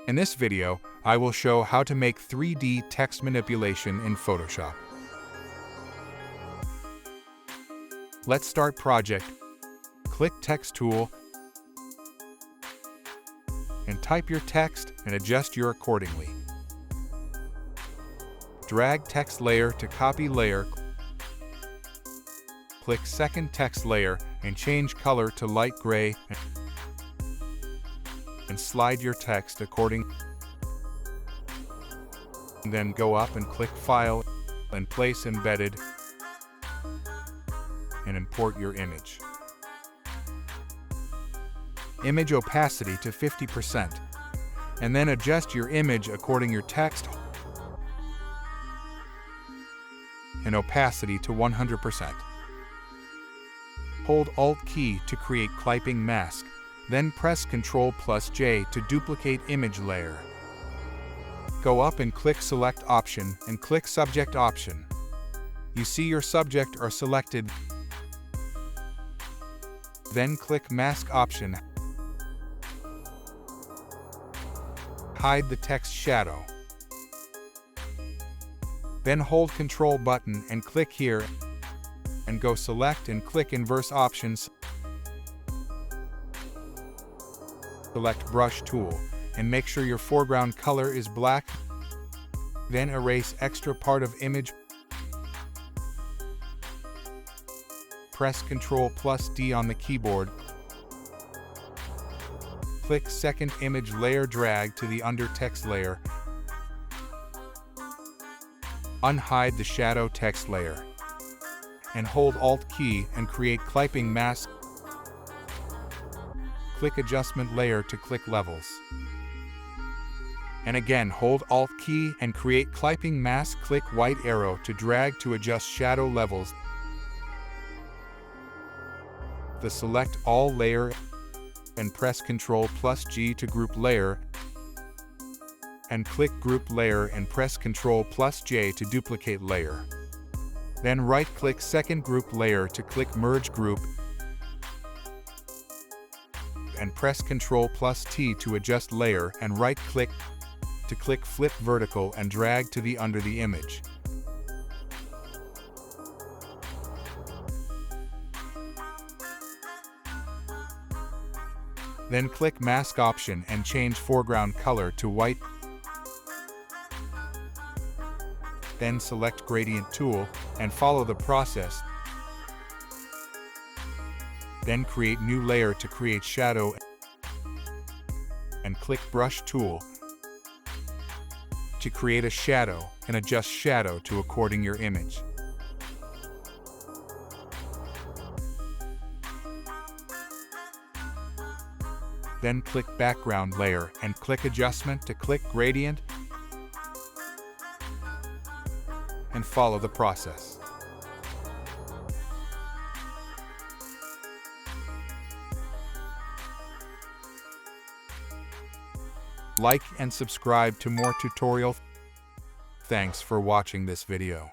In this video, I will show how to make 3D text manipulation in Photoshop. Let's start project. Click Text tool and type your text and adjust your accordingly. Drag text layer to copy layer. Click second text layer and change color to light gray and slide your text according. Then go up and click File and Place Embedded and import your image. Image opacity to 50% and then adjust your image according your text and opacity to 100%. Hold Alt key to create clipping mask, then press Ctrl+J to duplicate image layer. Go up and click Select option and click Subject option. You see your subject are selected. Then click Mask option. Hide the text shadow. Then hold Ctrl button and click here and go select and click Inverse options. Select Brush tool and make sure your foreground color is black. Then erase extra part of image. Press Ctrl+D on the keyboard. Click second image layer, drag to the under text layer. Unhide the shadow text layer. And hold Alt key and create clipping mask. Click Adjustment layer to click Levels. And again hold Alt key and create clipping mask. Click white arrow to drag to adjust shadow levels. Select all layer and press Ctrl+G to group layer. And click Group Layer and press Ctrl+J to duplicate layer. Then right-click second group layer to click Merge Group and press Ctrl+T to adjust layer and right-click to click Flip Vertical and drag to the under the image. Then click Mask option and change foreground color to white. Then select Gradient tool and follow the process. Then create new layer to create shadow and click Brush tool to create a shadow and adjust shadow to according your image. Then click Background layer and click Adjustment to click Gradient and follow the process. Like and subscribe to more tutorial. Thanks for watching this video.